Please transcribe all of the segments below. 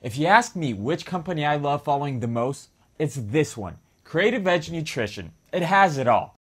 If you ask me which company I love following the most, it's this one, Creative Edge Nutrition. It has it all.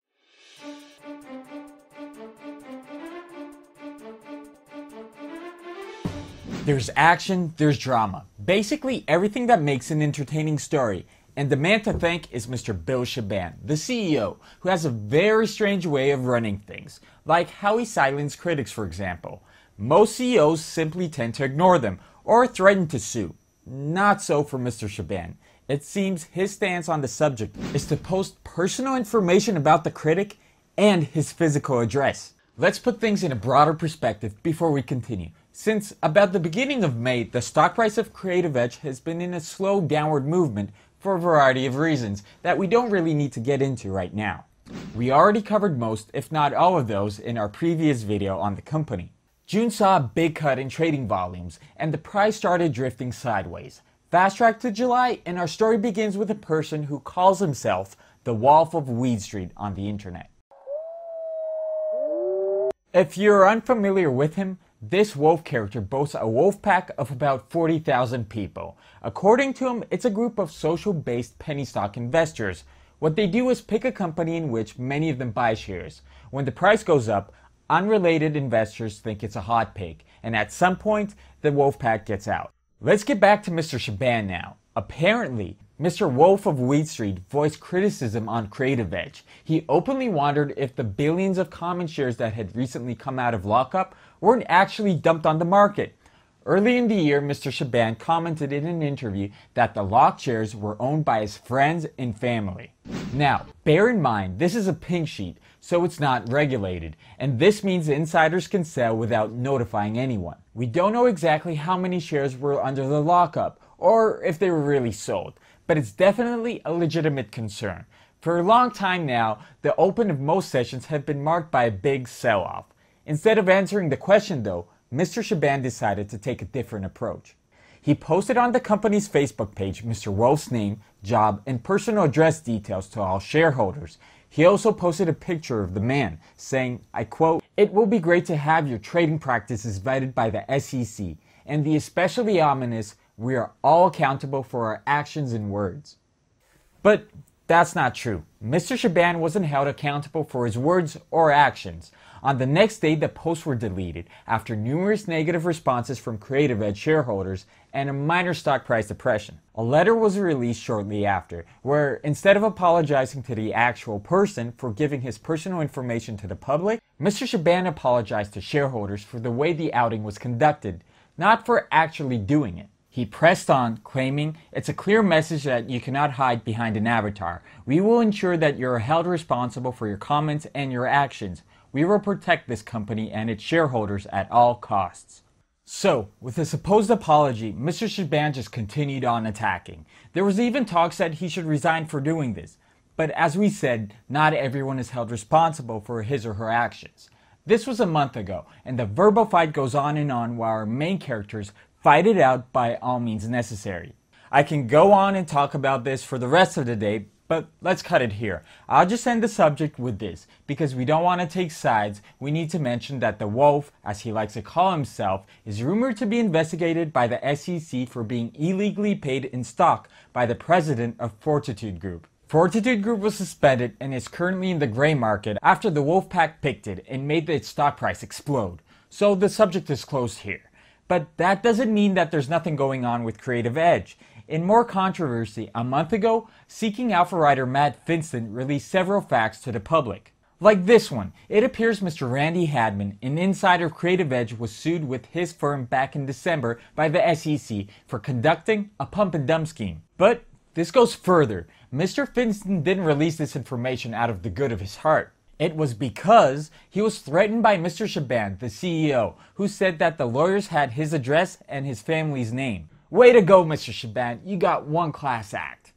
There's action, there's drama. Basically everything that makes an entertaining story. And the man to thank is Mr. Bill Shaban, the CEO, who has a very strange way of running things, like how he silenced critics, for example. Most CEOs simply tend to ignore them or threaten to sue. Not so for Mr. Shaban. It seems his stance on the subject is to post personal information about the critic and his physical address. Let's put things in a broader perspective before we continue. Since about the beginning of May, the stock price of Creative Edge has been in a slow downward movement for a variety of reasons that we don't really need to get into right now. We already covered most, if not all of those, in our previous video on the company. June saw a big cut in trading volumes, and the price started drifting sideways. Fast track to July, and our story begins with a person who calls himself the Wolf of Weed Street on the internet. If you're unfamiliar with him, this wolf character boasts a wolf pack of about 40,000 people. According to him, it's a group of social-based penny stock investors. What they do is pick a company in which many of them buy shares. When the price goes up, unrelated investors think it's a hot pick, and at some point, the wolf pack gets out. Let's get back to Mr. Shaban now. Apparently, Mr. Wolf of Weed Street voiced criticism on Creative Edge. He openly wondered if the billions of common shares that had recently come out of lockup weren't actually dumped on the market. Early in the year, Mr. Shaban commented in an interview that the locked shares were owned by his friends and family. Now, bear in mind, this is a pink sheet, so it's not regulated, and this means insiders can sell without notifying anyone. We don't know exactly how many shares were under the lockup, or if they were really sold, but it's definitely a legitimate concern. For a long time now, the open of most sessions have been marked by a big sell-off. Instead of answering the question though, Mr. Shaban decided to take a different approach. He posted on the company's Facebook page Mr. Wolf's name, job, and personal address details to all shareholders. He also posted a picture of the man, saying, I quote, "It will be great to have your trading practices vetted by the SEC, and the especially ominous, we are all accountable for our actions and words." But that's not true. Mr. Shaban wasn't held accountable for his words or actions. On the next day, the posts were deleted after numerous negative responses from Creative Edge shareholders and a minor stock price depression. A letter was released shortly after, where instead of apologizing to the actual person for giving his personal information to the public, Mr. Shaban apologized to shareholders for the way the outing was conducted, not for actually doing it. He pressed on, claiming, "It's a clear message that you cannot hide behind an avatar. We will ensure that you are held responsible for your comments and your actions. We will protect this company and its shareholders at all costs." So, with a supposed apology, Mr. Shaban just continued on attacking. There was even talks that he should resign for doing this. But as we said, not everyone is held responsible for his or her actions. This was a month ago, and the verbal fight goes on while our main characters fight it out by all means necessary. I can go on and talk about this for the rest of the day, but let's cut it here. I'll just end the subject with this, because we don't want to take sides. We need to mention that the Wolf, as he likes to call himself, is rumored to be investigated by the SEC for being illegally paid in stock by the president of Fortitude Group. Fortitude Group was suspended and is currently in the gray market after the Wolfpack picked it and made its stock price explode. So the subject is closed here. But that doesn't mean that there's nothing going on with Creative Edge. In more controversy, a month ago, Seeking Alpha writer Matt Finston released several facts to the public. Like this one, it appears Mr. Randy Hadman, an insider of Creative Edge, was sued with his firm back in December by the SEC for conducting a pump and dump scheme. But this goes further. Mr. Finston didn't release this information out of the good of his heart. It was because he was threatened by Mr. Shaban, the CEO, who said that the lawyers had his address and his family's name. Way to go, Mr. Shaban, you got one class act.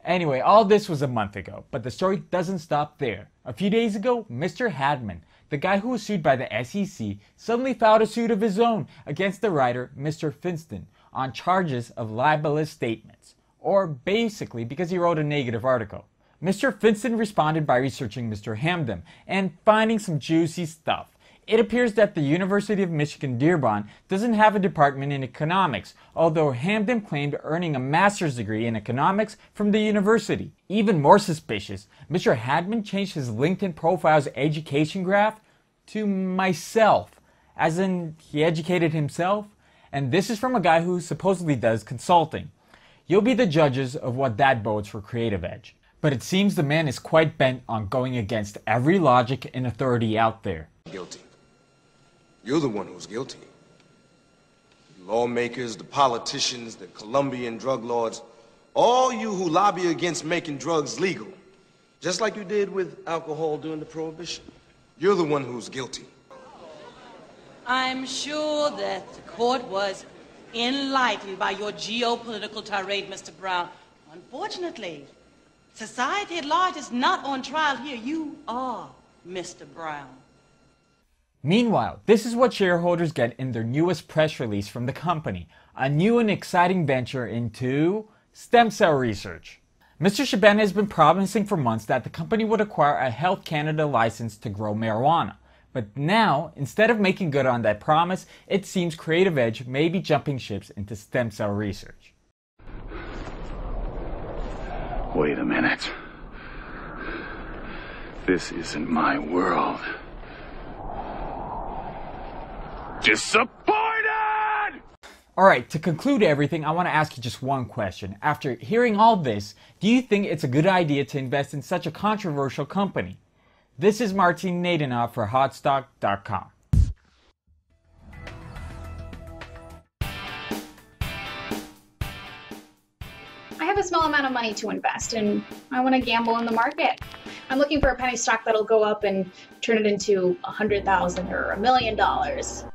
Anyway, all this was a month ago, but the story doesn't stop there. A few days ago, Mr. Hadman, the guy who was sued by the SEC, suddenly filed a suit of his own against the writer, Mr. Finston, on charges of libelous statements, or basically because he wrote a negative article. Mr. Finston responded by researching Mr. Hamden and finding some juicy stuff. It appears that the University of Michigan Dearborn doesn't have a department in economics, although Hamden claimed earning a master's degree in economics from the university. Even more suspicious, Mr. Hadman changed his LinkedIn profile's education graph to myself, as in he educated himself, and this is from a guy who supposedly does consulting. You'll be the judges of what that bodes for Creative Edge. But it seems the man is quite bent on going against every logic and authority out there. Guilty. You're the one who's guilty. The lawmakers, the politicians, the Colombian drug lords, all you who lobby against making drugs legal, just like you did with alcohol during the Prohibition. You're the one who's guilty. I'm sure that the court was enlightened by your geopolitical tirade, Mr. Brown. Unfortunately, society at large is not on trial here. You are Mr. Brown. Meanwhile, this is what shareholders get in their newest press release from the company, a new and exciting venture into stem cell research. Mr. Shaban has been promising for months that the company would acquire a Health Canada license to grow marijuana. But now, instead of making good on that promise, it seems Creative Edge may be jumping ships into stem cell research. Wait a minute. This isn't my world. Disappointed! Alright, to conclude everything, I want to ask you just one question. After hearing all this, do you think it's a good idea to invest in such a controversial company? This is Martin Nadenov for Hotstock.com. I have a small amount of money to invest and I want to gamble in the market. I'm looking for a penny stock that'll go up and turn it into $100,000 or $1 million.